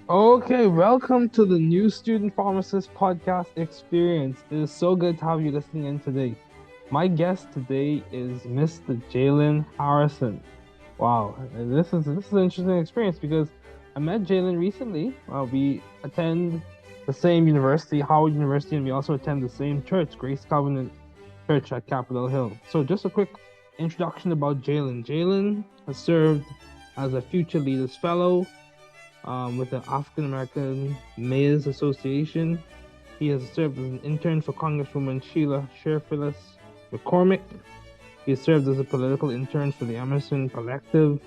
Okay, welcome to the New Student Pharmacist Podcast Experience. It is so good to have you listening in today. My guest today is Mr. Jalen Harrison. Wow, and this is an interesting experience because I met Jalen recently. We attend the same university, Howard University, and we also attend the same church, Grace Covenant Church at Capitol Hill. So, just a quick introduction about Jalen. Jalen has served as a Future Leaders Fellow with the African American Mayors Association. He has served as an intern for Congresswoman Sheila Sherphillis McCormick. He has served as a political intern for the Emerson Collective,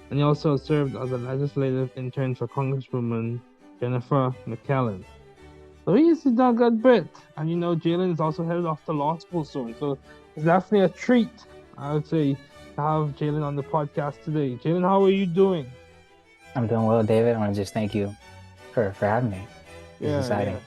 and he also served as a legislative intern for Congresswoman Jennifer McKellen. So he's done a good bit. And Jalen is also headed off to law school soon. So it's definitely a treat, I would say, to have Jalen on the podcast today. Jalen, how are you doing? I'm doing well, David. I want to just thank you for having me. This is Yeah, yeah. exciting.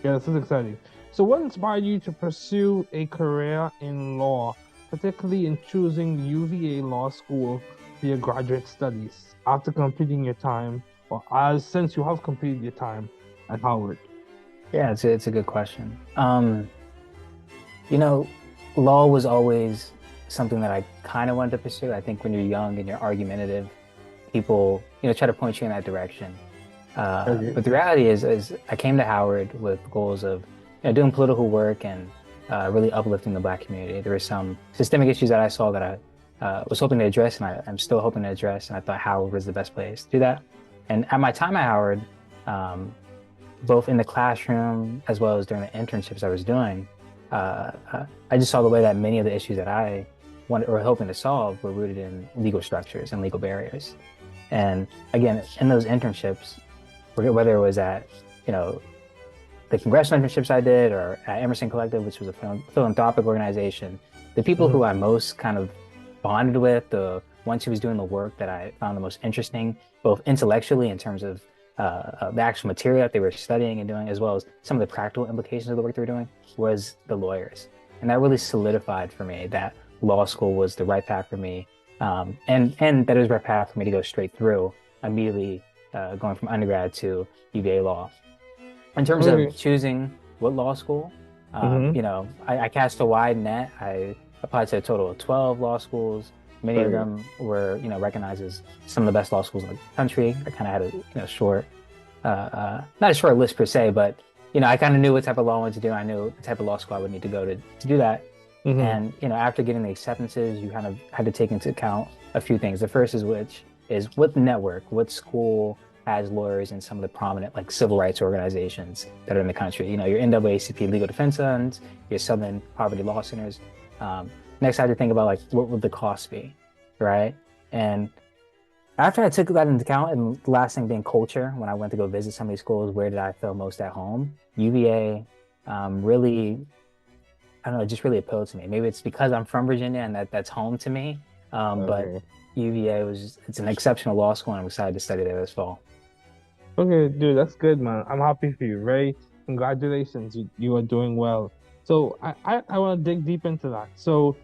Yeah, this is exciting. So, what inspired you to pursue a career in law, particularly in choosing UVA Law School for your graduate studies after completing your time, or as since you have completed your time at Howard? Yeah, it's a good question. You know, law was always something that I kind of wanted to pursue. I think when you're young and you're argumentative, people, try to point you in that direction. Okay. But the reality is I came to Howard with goals of, doing political work and really uplifting the Black community. There were some systemic issues that I saw that I was hoping to address, and I'm still hoping to address. And I thought Howard was the best place to do that. And at my time at Howard, um, both in the classroom as well as during the internships I was doing, I just saw the way that many of the issues that I wanted or hoping to solve were rooted in legal structures and legal barriers. And again, in those internships, whether it was at, you know, the congressional internships I did or at Emerson Collective, which was a philanthropic organization, the people Hmm. who I most kind of bonded with, the ones who was doing the work that I found the most interesting, both intellectually in terms of the actual material that they were studying and doing, as well as some of the practical implications of the work they were doing, was the lawyers. And that really solidified for me that law school was the right path for me, and that it was the right path for me to go straight through immediately, going from undergrad to UVA law. In terms of Okay. choosing what law school, Hmm. I cast a wide net. I applied to a total of 12 law schools. Many of Okay. them were, recognized as some of the best law schools in the country. I kind of had a, short, not a short list per se, but, I kind of knew what type of law I wanted to do. I knew the type of law school I would need to go to do that. Hmm. And, after getting the acceptances, you kind of had to take into account a few things. The first is which is what network, what school has lawyers in some of the prominent like civil rights organizations that are in the country. Your NAACP Legal Defense Funds, your Southern Poverty Law Centers. Next, I had to think about like what would the cost be, right? And after I took that into account, and the last thing being culture, when I went to go visit some of these schools, where did I feel most at home? UVA really, I don't know, it just really appealed to me. Maybe it's because I'm from Virginia and that's home to me. But Okay. UVA it's an exceptional law school, and I'm excited to study there this fall. Okay, dude, that's good, man. I'm happy for you, Ray. Congratulations, you are doing well. So I want to dig deep into that. So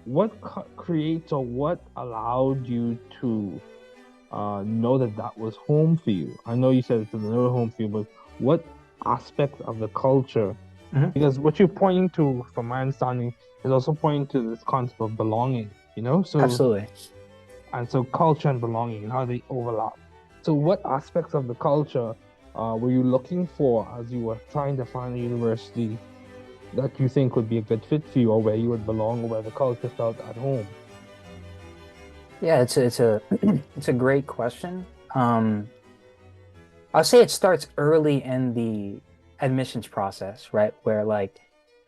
what creates or what allowed you to know that that was home for you? I know you said it's another home for you, but what aspect of the culture? Mhm. Because what you're pointing to, from my understanding, is also pointing to this concept of belonging, So, Absolutely. and so culture and belonging and how they overlap. So, what aspects of the culture were you looking for as you were trying to find a university that you think would be a good fit for you, or where you would belong, or where the culture felt at home? Yeah, it's a it's a great question. I'll say it starts early in the admissions process, right? Where like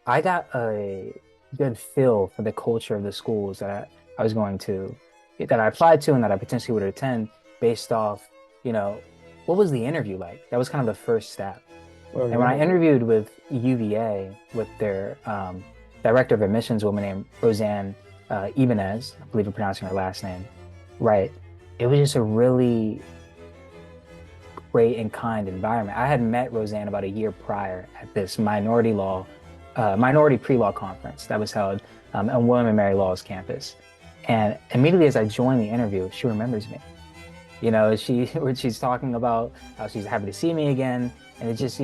I got a good feel for the culture of the schools I was going to, that I applied to and that I potentially would attend based off, you know, what was the interview like? That was kind of the first step. And when I Okay. interviewed with UVA, with their director of admissions, a woman named Roseanne Ibanez, I believe I'm pronouncing her last name right, it was just a really great and kind environment. I had met Roseanne about a year prior at this minority pre-law conference that was held on William and Mary Law's campus. And immediately as I joined the interview, she remembers me. where she's talking about how she's happy to see me again, and it's just,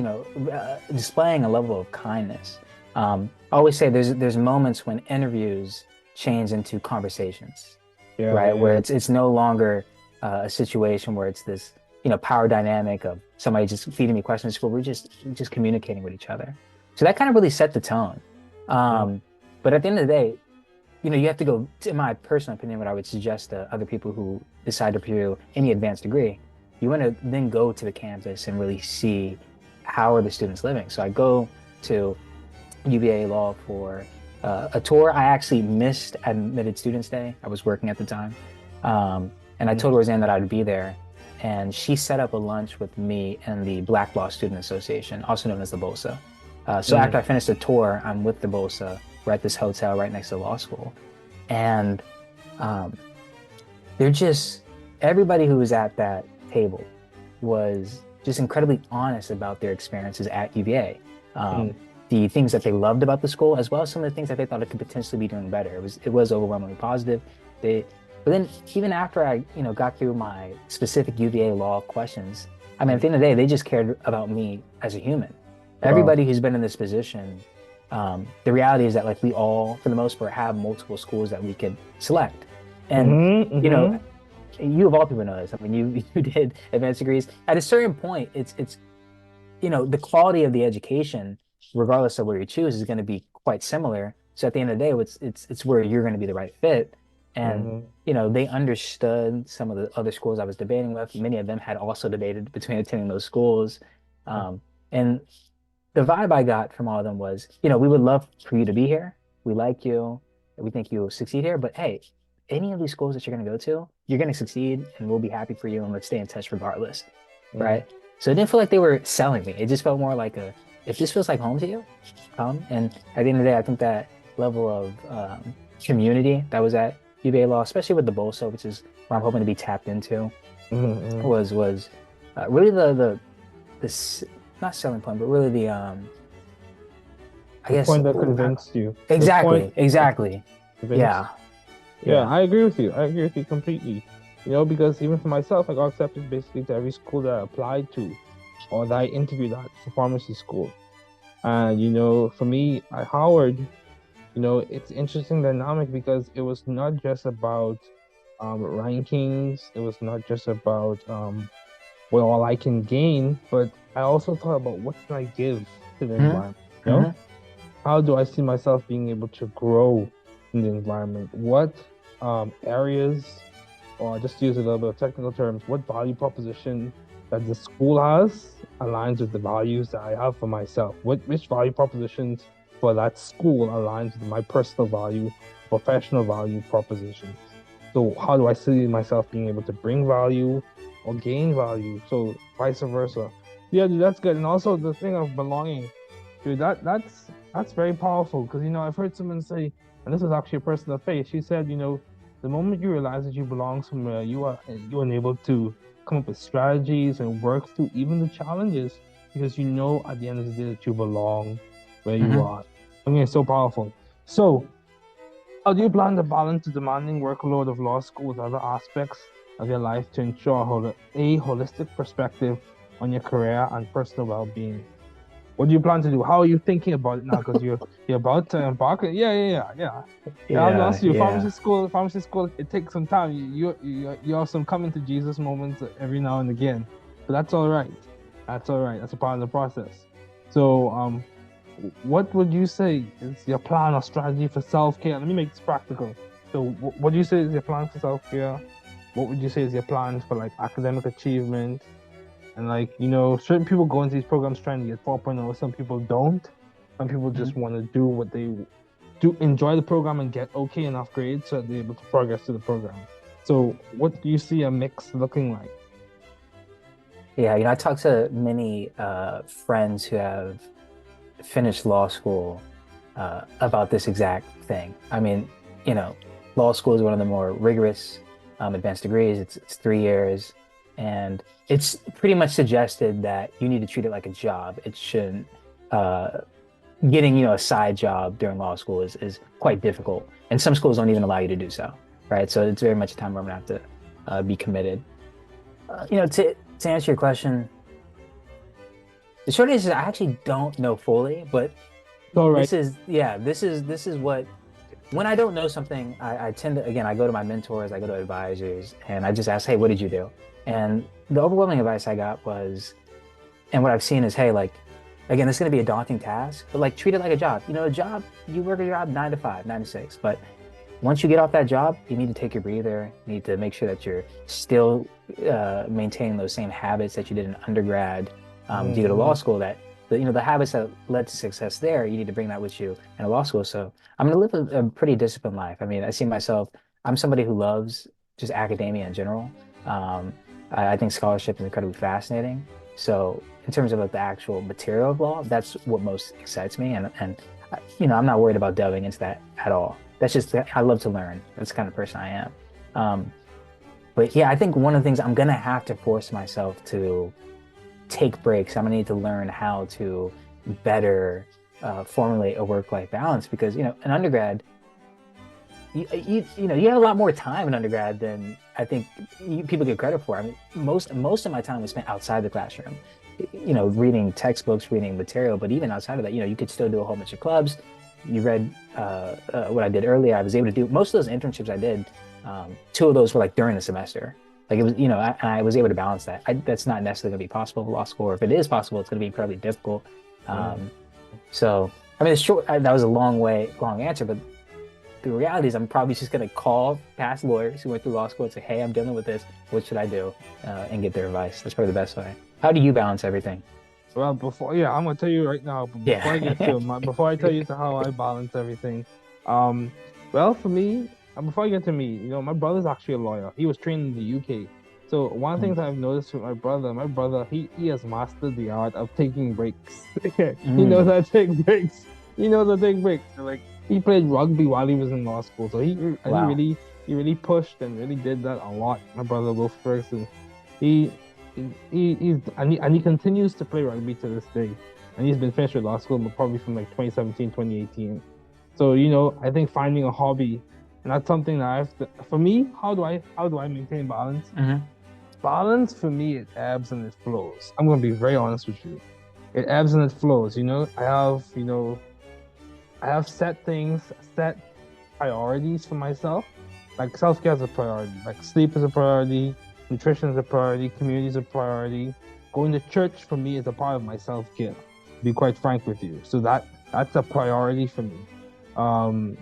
displaying a level of kindness. I always say there's moments when interviews change into conversations, Yeah, right? Where yeah, it's no longer a situation where it's this, power dynamic of somebody just feeding me questions at school. We're just communicating with each other. So that kind of really set the tone. yeah. Um, but at the end of the day, you have to go, in my personal opinion, what I would suggest to other people who decide to pursue any advanced degree, you want to then go to the campus and really see how are the students living. So I go to UVA Law for a tour. I actually missed Admitted Students Day. I was working at the time. And I told Roseanne that I'd be there. And she set up a lunch with me and the Black Law Student Association, also known as the BOSA. So after I finished the tour, I'm with the BOSA. We're at this hotel right next to law school. And um, they're just, everybody who was at that table was just incredibly honest about their experiences at UVA. Mm. The things that they loved about the school, as well as some of the things that they thought it could potentially be doing better. It was overwhelmingly positive. But then even after I, got through my specific UVA law questions, I mean, at the end of the day, they just cared about me as a human. Wow. Everybody who's been in this position, the reality is that like we all, for the most part, have multiple schools that we could select. And, Mm-hmm, you know, mm-hmm. you of all people know this. I mean, you did advanced degrees. At a certain point, it's the quality of the education, regardless of where you choose, is going to be quite similar. So at the end of the day, it's where you're going to be the right fit. And Mm-hmm. they understood some of the other schools I was debating with. Many of them had also debated between attending those schools. And the vibe I got from all of them was, we would love for you to be here. We like you. We think you'll succeed here. But hey, any of these schools that you're going to go to, you're going to succeed and we'll be happy for you and let's stay in touch regardless. Mm. Right. So it didn't feel like they were selling me. It just felt more like if this feels like home to you, come. And at the end of the day, I think that level of community that was at UVA Law, especially with the BOSA, which is where I'm hoping to be tapped into, Mm-hmm. was really the not selling point, but really I The guess point that convinced you. The point that exactly. convinced. Yeah, Yeah, yeah. I agree with you. I agree with you completely. Because even for myself, I got accepted basically to every school that I applied to or that I interviewed at for pharmacy school. And for me at Howard, it's interesting dynamic because it was not just about rankings. It was not just about what all I can gain, but I also thought about what can I give to the Hmm. environment. You know, Hmm. how do I see myself being able to grow in the environment? What areas, or just to use a little bit of technical terms, what value proposition that the school has aligns with the values that I have for myself? Which value propositions for that school aligns with my personal value, professional value propositions? So how do I see myself being able to bring value or gain value? So vice versa. Yeah, dude, that's good. And also the thing of belonging, dude, that's very powerful because I've heard someone say, and this is actually a person of faith. She said, the moment you realize that you belong somewhere, you are enabled to come up with strategies and work through even the challenges because at the end of the day that you belong where you Hmm. are. I mean, it's so powerful. So, how do you plan to balance the demanding workload of law school with other aspects of your life to ensure a holistic perspective on your career and personal well-being? What do you plan to do? How are you thinking about it now? Because you're about to embark. Yeah, yeah, yeah, yeah. Yeah, I'll Yeah, ask you. yeah. Pharmacy school. It takes some time. You have some coming to Jesus moments every now and again, but that's all right. That's all right. That's a part of the process. So, what would you say is your plan or strategy for self-care? Let me make this practical. So, what do you say is your plan for self-care? What would you say is your plans for like academic achievement? And like, certain people go into these programs trying to get 4.0, some people don't. Some people Mhm. just want to do what they do, enjoy the program and get okay enough grades so that they're able to progress to the program. So what do you see a mix looking like? Yeah, I talked to many friends who have finished law school about this exact thing. I mean, you know, law school is one of the more rigorous advanced degrees. It's 3 years, and it's pretty much suggested that you need to treat it like a job. It shouldn't. Uh, Getting, a side job during law school is quite difficult, and some schools don't even allow you to do so, right? So it's very much a time where I'm gonna have to be committed. To answer your question, the short answer is I actually don't know fully, but All right. this is what when I don't know something, I tend to again I go to my mentors, I go to advisors, and I just ask, hey, what did you do? And the overwhelming advice I got was, and what I've seen is, hey, like again, this is going to be a daunting task, but like treat it like a job. A job, you work a job 9 to 5, 9 to 6, but once you get off that job, you need to take your breather. You need to make sure that you're still maintaining those same habits that you did in undergrad. If you go to law Mm-hmm. school, that the habits that led to success there, you need to bring that with you in a law school. So I'm going to live a pretty disciplined life. I mean, I see myself. I'm somebody who loves just academia in general. Um, I think scholarship is incredibly fascinating. So in terms of like the actual material of law, that's what most excites me, and I'm not worried about delving into that at all. That's just I love to learn. That's the kind of person I am. Um, but yeah, I think one of the things I'm gonna have to force myself to take breaks. I'm gonna need to learn how to better formulate a work-life balance because in undergrad, you have a lot more time in undergrad than I think people get credit for. I mean, most of my time was spent outside the classroom, reading textbooks, reading material. But even outside of that, you could still do a whole bunch of clubs. You read what I did earlier. I was able to do most of those internships I did. Two of those were like during the semester. Like it was, I was able to balance that. That's not necessarily going to be possible with law school, or if it is possible, it's going to be incredibly difficult. Yeah. Um, so, I mean, it's short. That was a long answer, but the reality is I'm probably just going to call past lawyers who went through law school and say, hey, I'm dealing with this. What should I do? And get their advice. That's probably the best way. How do you balance everything? Well, yeah, I'm gonna tell you right now, but Yeah. before I tell you to how I balance everything, um, well, for me, before I get to me, my brother's actually a lawyer. He was trained in the UK. So one of the Mm, things I've noticed with my brother, he has mastered the art of taking breaks. He knows mm, how to take breaks. He knows how to take breaks. So, like he played rugby while he was in law school, so wow. he really pushed and really did that a lot. My brother Will Ferguson, he he continues to play rugby to this day. And he's been finished with law school probably from like 2017, 2018. So, I think finding a hobby, and that's something that for me, how do I maintain balance? Hmm. Balance for me, it ebbs and it flows. I'm gonna be very honest with you. It ebbs and it flows. I have set priorities for myself. Like self-care is a priority. Like sleep is a priority, nutrition is a priority, community is a priority. Going to church for me is a part of my self-care, to be quite frank with you. So that's a priority for me.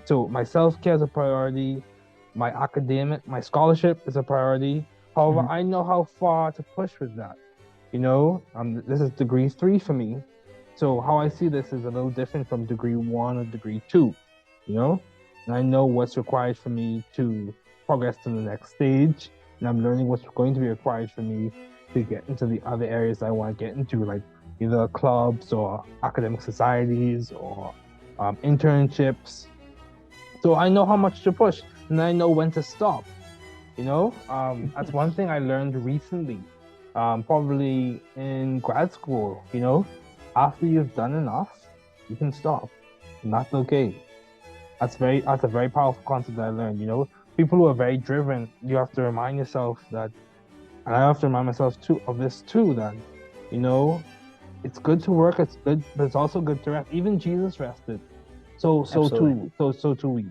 So my self-care is a priority, my scholarship is a priority. However, Hmm. I know how far to push with that. This is degree 3 for me. So how I see this is a little different from degree 1 or degree 2, you know? And I know what's required for me to progress to the next stage. And I'm learning what's going to be required for me to get into the other areas I want to get into, like either clubs or academic societies or internships. So I know how much to push and I know when to stop. That's one thing I learned recently, probably in grad school. After you've done enough, you can stop, and that's okay. That's a very powerful concept that I learned. People who are very driven, you have to remind yourself that, and I have to remind myself too of this too, that you know it's good to work, it's good, but it's also good to rest. Even Jesus rested, Absolutely. so too we,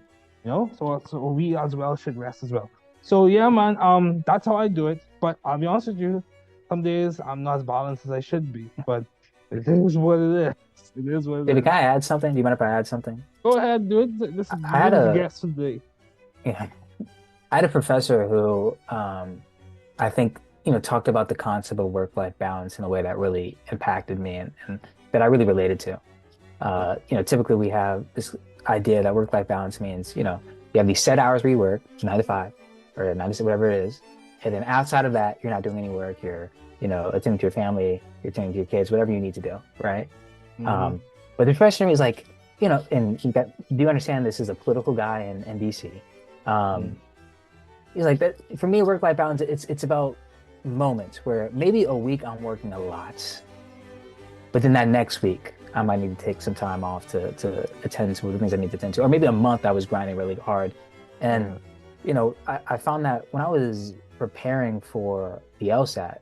so we as well should rest as well. So yeah, man, that's how I do it. But I'll be honest with you, some days I'm not as balanced as I should be, but it is what it is. It is what David, it can is. I add something? Do you mind if I add something? Go ahead, do it. This I is I had you're the a guest today. yeah, I had a professor who I think talked about the concept of work-life balance in a way that really impacted me and that I really related to. Typically we have this idea that work-life balance means, you have these set hours where you work, 9 to 5 or 9 to 6, whatever it is. And then outside of that, you're not doing any work. You're, attending to your family, you're attending to your kids, whatever you need to do, right? Mm-hmm. Um, but the question is like, and do you understand this is a political guy in DC? Um, he's like that for me, work-life balance, it's about moments where maybe a week I'm working a lot, but then that next week, I might need to take some time off to attend to the things I need to attend to. Or maybe a month I was grinding really hard. And, Yeah. I found that when I was preparing for the LSAT.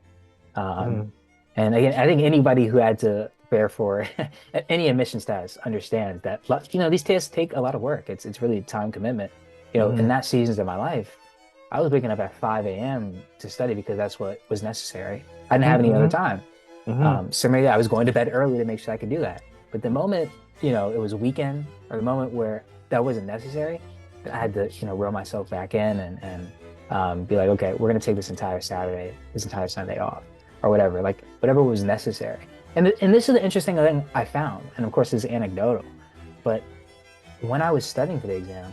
Um, Mhm. and again, I think anybody who had to prepare for any admissions test understands that, these tests take a lot of work. It's really time commitment. In Mhm. that seasons of my life, I was waking up at 5 a.m. to study because that's what was necessary. I didn't have any other Mhm. time. Mhm. Similarly, I was going to bed early to make sure I could do that. But the moment, it was a weekend or the moment where that wasn't necessary, then I had to, reel myself back in and be like, okay, we're going to take this entire Saturday, this entire Sunday off or whatever, like whatever was necessary. And this is the interesting thing I found. And of course, this is anecdotal, but when I was studying for the exam,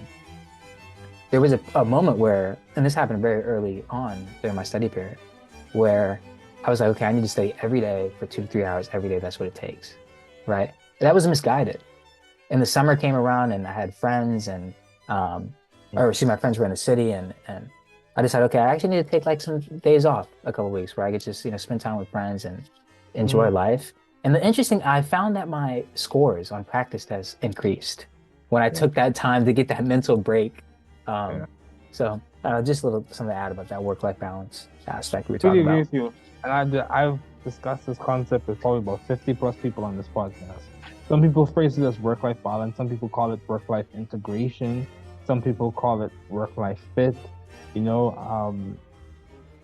there was a moment where, and this happened very early on during my study period, where I was like, okay, I need to study every day for 2 to 3 hours every day. That's what it takes, right? And that was misguided. And the summer came around, and I had friends, and or see, my friends were in the city, and I decided, okay, I actually need to take like some days off, a couple of weeks, where I could just spend time with friends and enjoy Mhm. life. And I found that my scores on practice tests increased when I Yeah. took that time to get that mental break. Yeah. Um, so just a little something to add about that work-life balance aspect we were Really talking agree about. with you. And I've discussed this concept with probably about 50 plus people on this podcast. Some people phrase it as work-life balance. Some people call it work-life integration. Some people call it work-life fit. You know,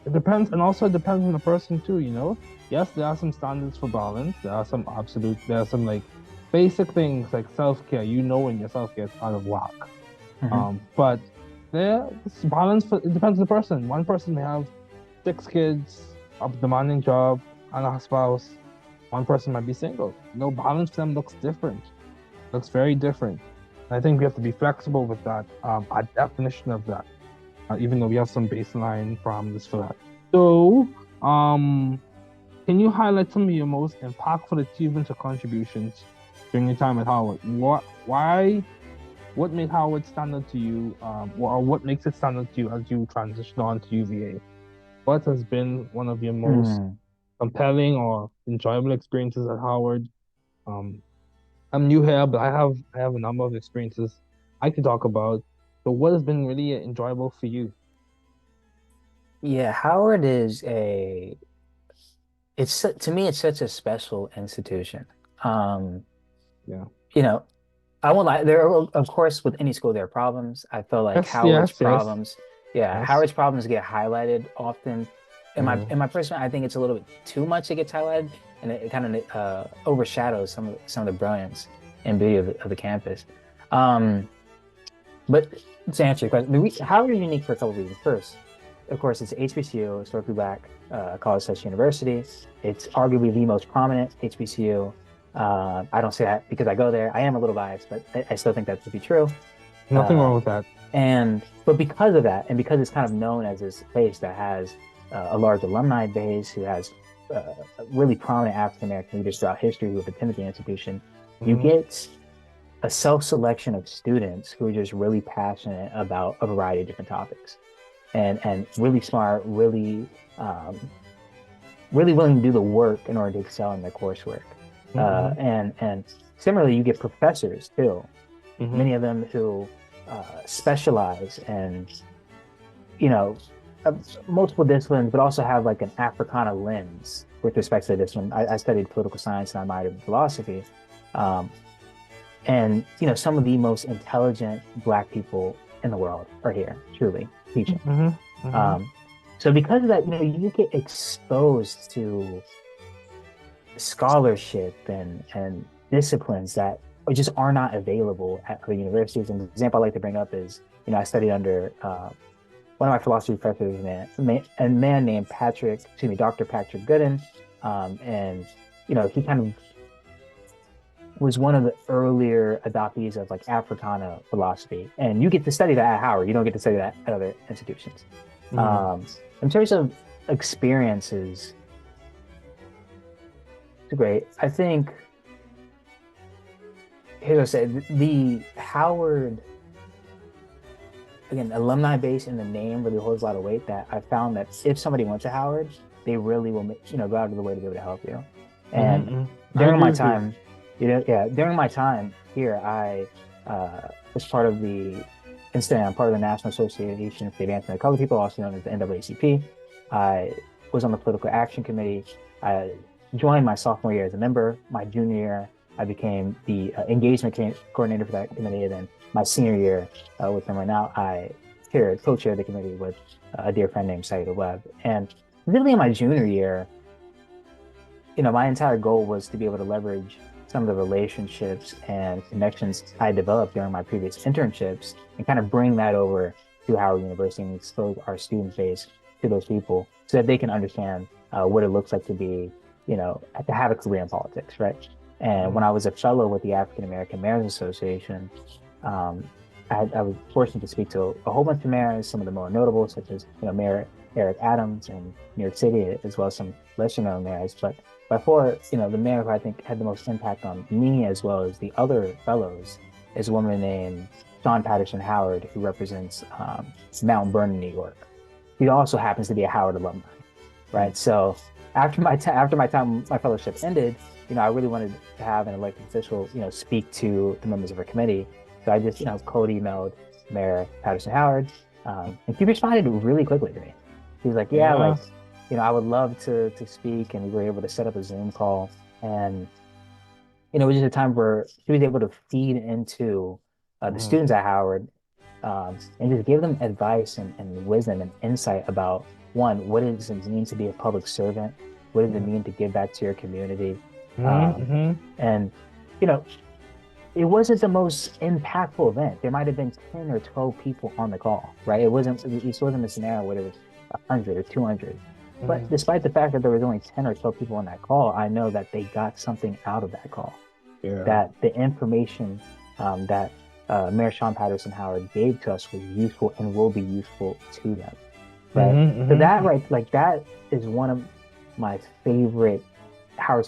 it depends, and also it depends on the person too, you know. Yes, there are some standards for balance. There are some like basic things like self-care. You know when your self-care is out of whack. Hmm. But this balance it depends on the person. One person may have 6 kids, a demanding job, and a spouse. One person might be single. No, balance for them looks different. Looks very different. And I think we have to be flexible with that. A definition of that, even though we have some baseline parameters for that. So, can you highlight some of your most impactful achievements or contributions during your time at Howard? What made Howard stand out to you, or what makes it stand out to you as you transition on to UVA? What has been one of your most Mm. compelling or enjoyable experiences at Howard? Um, I'm new here, but I have a number of experiences I could talk about. So, what has been really enjoyable for you? Yeah, Howard is to me, it's such a special institution. Um, Yeah. you know, I won't lie. There are, of course, with any school, there are problems. I feel like Yes, yes, yes, yes. Howard's problems get highlighted often. Mm, In my personal, I think it's a little bit too much. It gets highlighted, and it kind of overshadows some of the brilliance and beauty of the campus. Um, but to answer your question, Howard is unique for a couple of reasons. First, of course, it's HBCU, historically black college/university. It's arguably the most prominent HBCU. I don't say that because I go there. I am a little biased, but I still think that to be true. nothing Uh, wrong with that. but because of that, and because it's kind of known as this place that has a large alumni base, who has really prominent African American leaders throughout history who have attended the institution, you Mm, get a self-selection of students who are just really passionate about a variety of different topics and really smart, um, really willing to do the work in order to excel in their coursework. mm, And similarly, you get professors too, mm, many of them who specialize in, you know, uh, multiple disciplines, but also have like an Africana lens with respect to the discipline. I studied political science and I minored in philosophy. Um, and some of the most intelligent Black people in the world are here, truly teaching. mm, mm, Um, so because of that, you get exposed to scholarship and disciplines that just are not available at other universities. An example I like to bring up is, I studied under one of my philosophy professors, a man named Dr. Patrick Gooden. And, he kind of was one of the earlier adoptees of like Africana philosophy. And you get to study that at Howard. You don't get to study that at other institutions. mm, Um, in terms of experiences, it's great. I think, here's what I said, the Howard, again, alumni base in the name really holds a lot of weight, that I found that if somebody went to Howard, they really will, go out of the way to be able to help you. And mm. I during agree my with you. time, during my time here, I was part of the instead, I'm part of the National Association for the Advancement of Colored People, also known as the NAACP. I was on the political action committee. I joined my sophomore year as a member. My junior year, I became the engagement coordinator for that committee. And then my senior year with them right now, I co-chair the committee with a dear friend named Saida Webb. And really in my junior year, my entire goal was to be able to leverage some of the relationships and connections I developed during my previous internships and kind of bring that over to Howard University and expose our student base to those people so that they can understand what it looks like to be, to have a career in politics, right? And when I was a fellow with the African American Mayors Association, I was fortunate to speak to a whole bunch of mayors, some of the more notable, such as Mayor Eric Adams in New York City, as well as some lesser known mayors. But by far, the mayor who I think had the most impact on me as well as the other fellows is a woman named Sean Patterson Howard, who represents Mount Vernon, New York. He also happens to be a Howard alumni, right? So after my fellowship ended, I really wanted to have an elected official, speak to the members of our committee. So I just, cold emailed Mayor Patterson Howard, and he responded really quickly to me. He was like, yeah. I would love to speak, and we were able to set up a Zoom call. And, it was just a time where she was able to feed into the students at Howard and just give them advice and wisdom and insight about, one, what does it mean to be a public servant? What does it mean to give back to your community? And, it wasn't the most impactful event. There might have been 10 or 12 people on the call, right? It wasn't a scenario where there was 100 or 200. But despite the fact that there was only 10 or 12 people on that call, I know that they got something out of that call. Yeah. That the information that Mayor Sean Patterson Howard gave to us was useful and will be useful to them. Right? So that, right, like that is one of my favorite Howard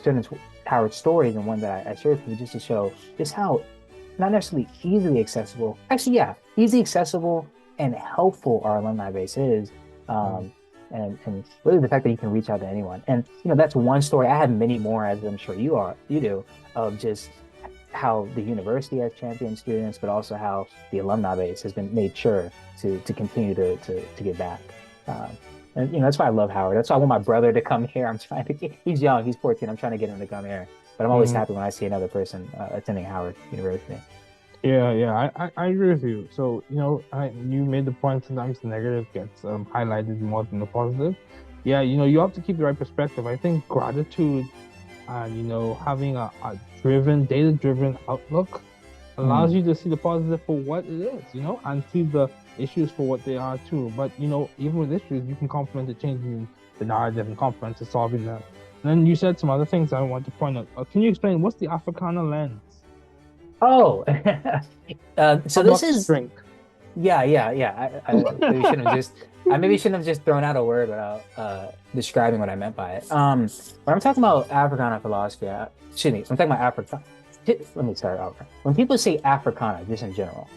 stories, and one that I shared with you just to show just how not necessarily easily accessible, actually, yeah, easily accessible and helpful our alumni base is. And really the fact that you can reach out to anyone. And, that's one story. I have many more, as I'm sure you do, of just how the university has championed students, but also how the alumni base has been made sure to continue to give back. And, that's why I love Howard. That's why I want my brother to come here. He's young, he's 14. I'm trying to get him to come here. But I'm always happy when I see another person attending Howard University. Yeah, I agree with you. So, you made the point sometimes the negative gets highlighted more than the positive. Yeah, you have to keep the right perspective. I think gratitude and, having a data-driven outlook allows you to see the positive for what it is, and see the issues for what they are too. But, even with issues, you can complement the changing the narrative and complement to solving them. And then you said some other things I want to point out. Can you explain what's the Africana lens? Oh, so this is drink. Yeah. I maybe shouldn't have just thrown out a word without describing what I meant by it. When I'm talking about Africana philosophy, I'm talking about Africana. Let me start over. When people say Africana, just in general,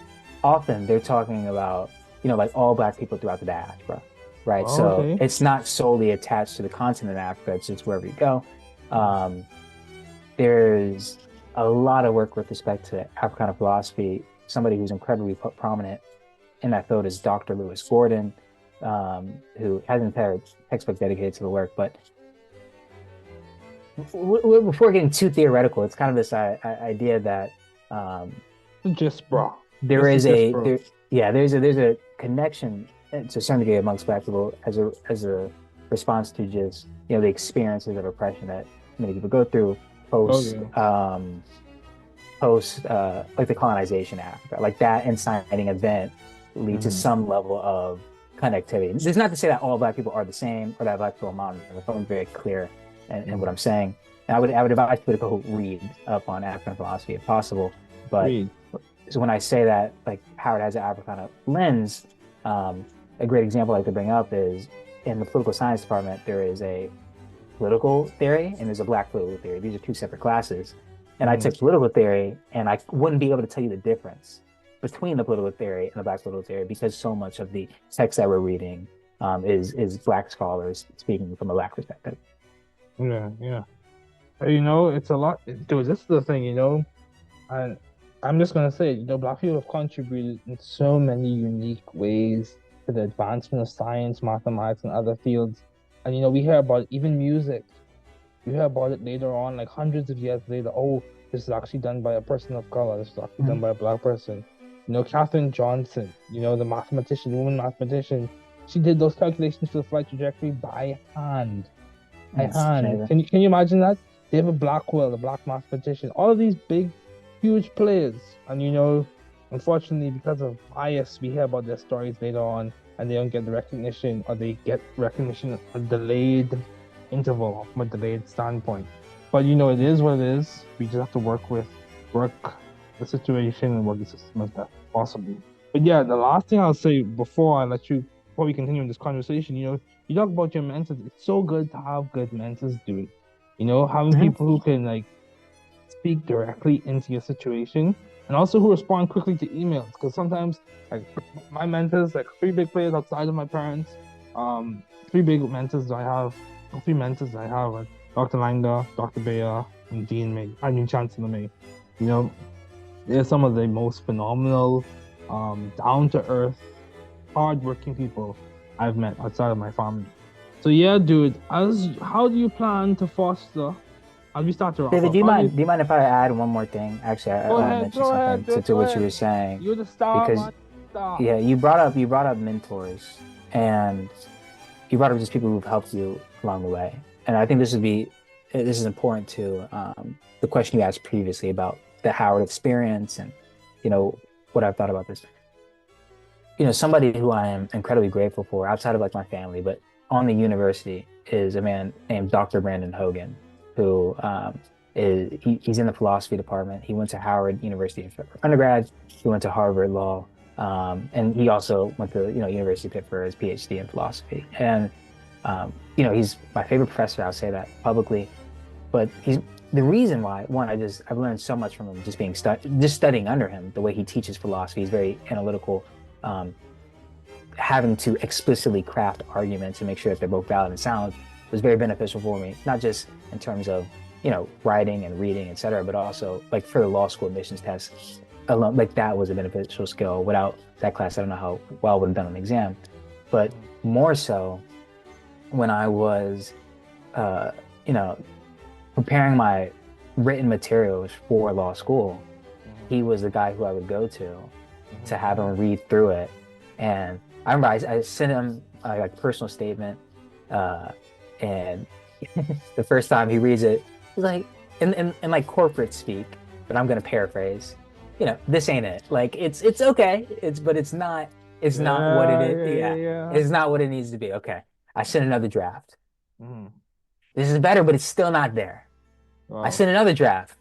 often they're talking about, like all Black people throughout the diaspora, right? Oh, so okay. It's not solely attached to the continent of Africa. It's just wherever you go. There's a lot of work with respect to Africana philosophy. Somebody who's incredibly prominent in that field is Dr. Lewis Gordon, who has an entire textbook dedicated to the work. But before getting too theoretical, it's kind of this idea that there's a connection to a certain degree amongst Black people as a response to just the experiences of oppression that many people go through post like the colonization of Africa, like that inciting event lead to some level of connectivity. This is not to say that all Black people are the same or that Black people are modern. I'm very clear in what I'm saying. And I would advise people to go read up on African philosophy if possible. But so when I say that, like Howard has an Africana lens, a great example I like to bring up is in the political science department, there is a political theory and there's a Black political theory. These are two separate classes. And I took political theory, and I wouldn't be able to tell you the difference between the political theory and the Black political theory because so much of the text that we're reading is Black scholars speaking from a Black perspective. Yeah. It's a lot. Dude, this is the thing, and I'm just gonna say, Black people have contributed in so many unique ways to the advancement of science, mathematics, and other fields. And we hear about even music. You hear about it later on, like hundreds of years later. Oh, this is actually done by a person of color. This is actually done by a Black person. Katherine Johnson, the mathematician, woman mathematician, she did those calculations for the flight trajectory by hand. By That's hand. amazing. Can you imagine that? David Blackwell, the Black mathematician, all of these big, huge players. And unfortunately, because of bias, we hear about their stories later on, and they don't get the recognition, or they get recognition at a delayed interval, from a delayed standpoint. But it is what it is. We just have to work the situation and work the system as best possible. But yeah, the last thing I'll say before we continue in this conversation, you talk about your mentors. It's so good to have good mentors, dude. Having Hmm. people who can like speak directly into your situation, and also who respond quickly to emails. Because sometimes, like my mentors, like three big players outside of my parents, three big mentors I have, three mentors I have, like Dr. Langda, Dr. Bayer, and Dean May. I mean Chancellor May. You know, they're some of the most phenomenal, down to earth, hardworking people I've met outside of my family. So yeah, dude, as how do you plan to foster as we start to wrap David, up? How do you do you mind if I add one more thing? Actually, I want to mention go ahead, something dude, to go what you ahead. were saying You're the star, because man. Star. yeah, you brought up mentors and you brought up just people who've helped you along the way. And I think this is important to the question you asked previously about the Howard experience and you know what I've thought about this. Somebody who I am incredibly grateful for outside of like my family, but on the university is a man named Dr. Brandon Hogan, who he's in the philosophy department. He went to Howard University for undergrad. He went to Harvard Law, and he also went to University of Pitt for his PhD in philosophy. And he's my favorite professor. I'll say that publicly. But he's the reason why, one, I've learned so much from him just studying under him, the way he teaches philosophy. He's very analytical, um, having to explicitly craft arguments and make sure that they're both valid and sound was very beneficial for me, not just in terms of, writing and reading, et cetera, but also like for the law school admissions tests alone, like that was a beneficial skill. Without that class, I don't know how well I would have done on the exam, but more so when I was, uh, you know, preparing my written materials for law school, he was the guy who I would go to have him read through it. And I remember I sent him a like personal statement, and the first time he reads it, he's like, in like corporate speak, but I'm gonna paraphrase. This ain't it. Like it's okay. It's not what it Yeah, is. yeah, yeah, Yeah, yeah. it's not what it needs to be. Okay, I sent another draft. Mm. This is better, but it's still not there. I Wow. sent another draft.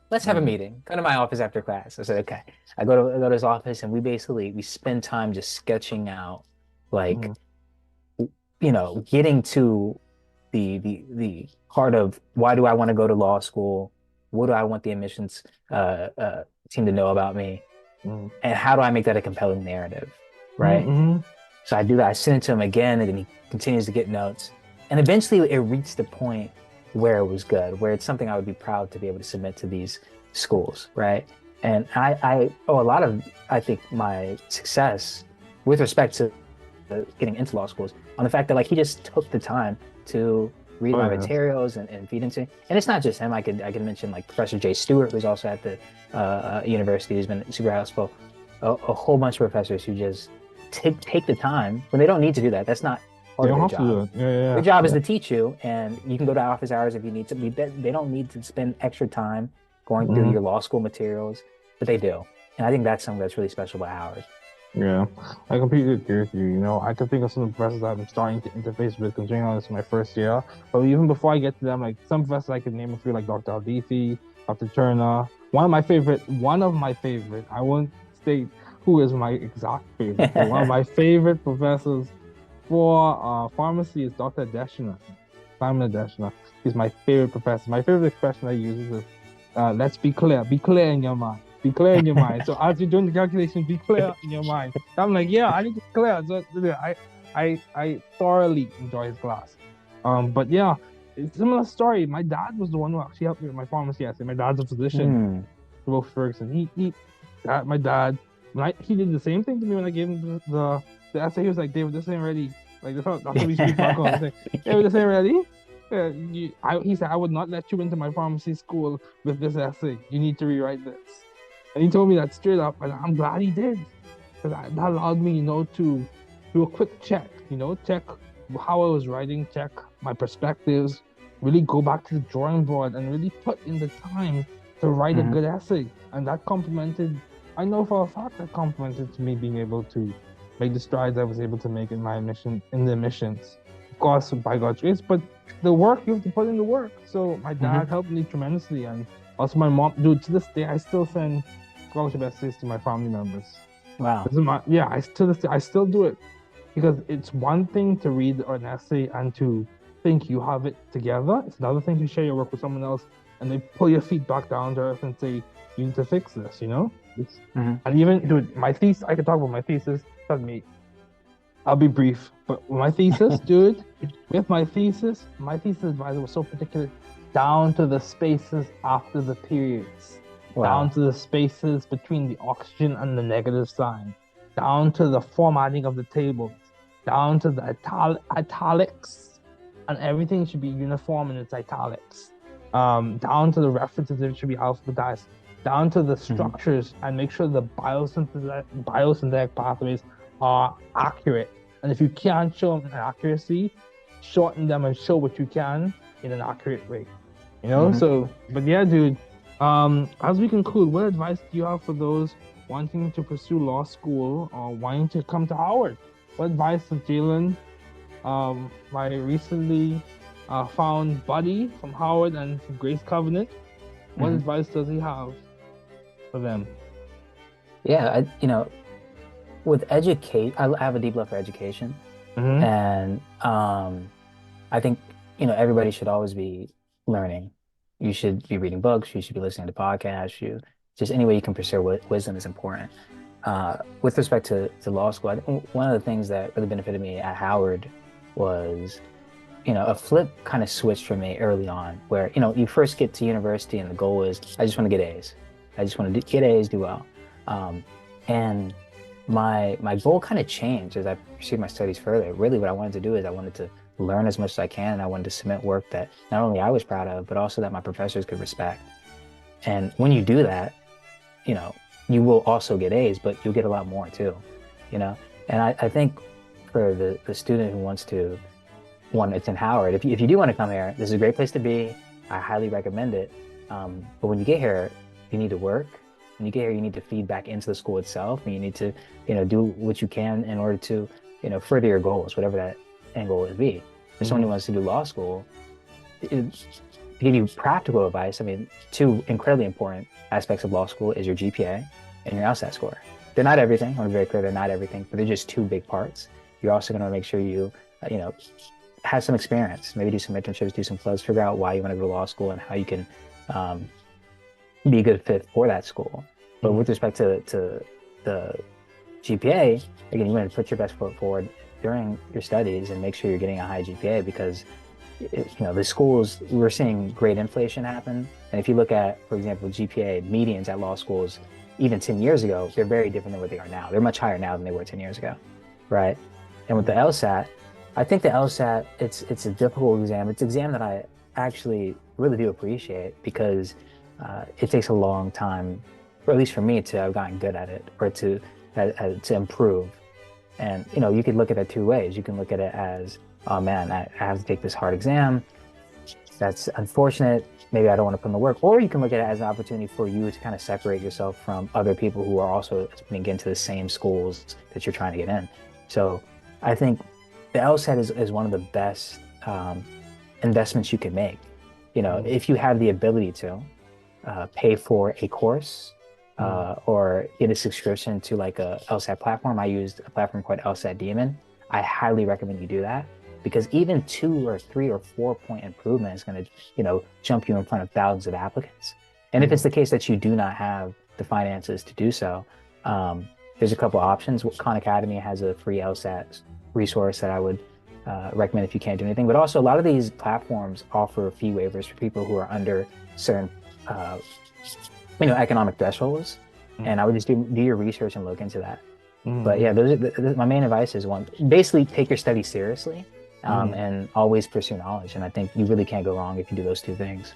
Let's have a Mm. meeting. Come to my office after class. I said, okay. I go to his office and we spend time just sketching out like, Mm. getting to the heart of why do I want to go to law school? What do I want the admissions team to know about me? Mm. And how do I make that a compelling narrative? Mm. Right. Mm. So I do that. I send it to him again, and then he continues to get notes. And eventually it reached the point where it was good, where it's something I would be proud to be able to submit to these schools, right? And I owe a lot of, I think, my success with respect to getting into law schools on the fact that like he just took the time to read Oh my yeah. materials and feed into. And it's not just him. I could mention like Professor Jay Stewart, who's also at the university, who's been super helpful. A whole bunch of professors who just take the time when they don't need to do that. That's not You part of don't their have to do job. it. Yeah, Their yeah, job is yeah. to teach you, and you can go to office hours if you need to. They don't need to spend extra time going through Mm. your law school materials, but they do. And I think that's something that's really special about Howard. Yeah, I completely agree with you. I can think of some professors I've been starting to interface with, considering how this is my first year. But even before I get to them, like some professors I could name a few, like Dr. Aldifi, Dr. Turner. One of my favorite, I won't state who is my exact favorite, but one of my favorite professors for pharmacy is Dr. Deshna, Simon Deshna. He's my favorite professor. My favorite expression I use is let's be clear. Be clear in your mind. Be clear in your mind. So as you're doing the calculation, be clear in your mind. I'm like, yeah, I need to be clear. So I thoroughly enjoy his class. But yeah, it's a similar story. My dad was the one who actually helped me with my pharmacy essay. My dad's a physician. Hmm. Wolf Ferguson. My dad, he did the same thing to me when I gave him the essay. He was like, David, this ain't ready. Like that's how we speak back home. He's like, David, this ain't ready. He said, I would not let you into my pharmacy school with this essay. You need to rewrite this. And he told me that straight up, and I'm glad he did. Because that allowed me, to do a quick check, check how I was writing, check my perspectives, really go back to the drawing board and really put in the time to write a Mhm. good essay. And that I know for a fact that complimented to me being able to make the strides I was able to make in the missions. Of course, by God's grace, but the work, you have to put in the work. So my dad Mhm. helped me tremendously. And also my mom, dude, to this day, I still send scholarship essays to my family members. Wow. This is yeah, I still do it because it's one thing to read an essay and to think you have it together. It's another thing to share your work with someone else and they pull your feet back down to earth and say, you need to fix this. It's, Mhm. and even, dude, my thesis, I could talk about my thesis. Trust me, I'll be brief. But my thesis, dude, my thesis advisor was so particular down to the spaces after the periods, down Wow. to the spaces between the oxygen and the negative sign, down to the formatting of the tables, down to the italics, and everything should be uniform in its italics. Down to the references, it should be alphabetized, down to the Mhm. structures, and make sure the biosynthetic pathways are accurate. And if you can't show them an accuracy, shorten them and show what you can in an accurate way. Mhm. So, but yeah, dude. As we conclude, what advice do you have for those wanting to pursue law school or wanting to come to Howard? What advice does Jalen, my recently found buddy from Howard and from Grace Covenant, what Mhm. advice does he have for them? Yeah, with educate, I have a deep love for education, Mm-hmm. and I think everybody should always be learning. You should be reading books. You should be listening to podcasts. Just any way you can pursue wisdom is important. With respect to law school, I think one of the things that really benefited me at Howard was a flip kind of switched for me early on, where you first get to university and the goal is I just want to get A's. I just want to get A's, do well. Um, and my goal kind of changed as I pursued my studies further. Really, what I wanted to do is I wanted to learn as much as I can, and I wanted to submit work that not only I was proud of, but also that my professors could respect. And when you do that, you know, you will also get A's, but you'll get a lot more too, you know. And I think for the student who wants to one, it's in Howard. If you do want to come here, this is a great place to be. I highly recommend it. But when you get here, you need to work. When you get here, you need to feed back into the school itself, and you need to, do what you can in order to, further your goals, whatever that end goal would be. For someone who Mm-hmm. wants to do law school, to give you practical advice, I mean, two incredibly important aspects of law school is your GPA and your LSAT score. They're not everything. I want to be very clear, they're not everything, but they're just two big parts. You're also going to make sure you, have some experience, maybe do some internships, do some flows, figure out why you want to go to law school and how you can um, be a good fit for that school. But with respect to the GPA, again, you want to put your best foot forward during your studies and make sure you're getting a high GPA because the schools, we're seeing great inflation happen. And if you look at, for example, GPA medians at law schools, even 10 years ago, they're very different than what they are now. They're much higher now than they were 10 years ago, right? And with the LSAT, I think the LSAT, it's a difficult exam. It's an exam that I actually really do appreciate because it takes a long time, or at least for me, to have gotten good at it or to improve. And you could look at it two ways. You can look at it as, oh man, I have to take this hard exam. That's unfortunate. Maybe I don't want to put in the work. Or you can look at it as an opportunity for you to kind of separate yourself from other people who are also getting into the same schools that you're trying to get in. So I think the LSAT is one of the best investments you can make. Mm-hmm. If you have the ability to pay for a course Mm-hmm. or get a subscription to like a LSAT platform. I used a platform called LSAT Demon. I highly recommend you do that because even 2 or 3 or 4 point improvement is going to, jump you in front of thousands of applicants. And if it's Mm-hmm. the case that you do not have the finances to do so, there's a couple options. Khan Academy has a free LSAT resource that I would recommend if you can't do anything. But also, a lot of these platforms offer fee waivers for people who are under certain uh, economic thresholds, and I would just do your research and look into that. But yeah, my main advice is one, basically take your studies seriously, and always pursue knowledge. And I think you really can't go wrong if you do those two things.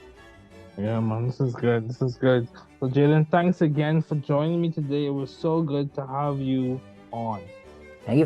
Yeah, man, this is good. This is good. So, Jalen, thanks again for joining me today. It was so good to have you on. Thank you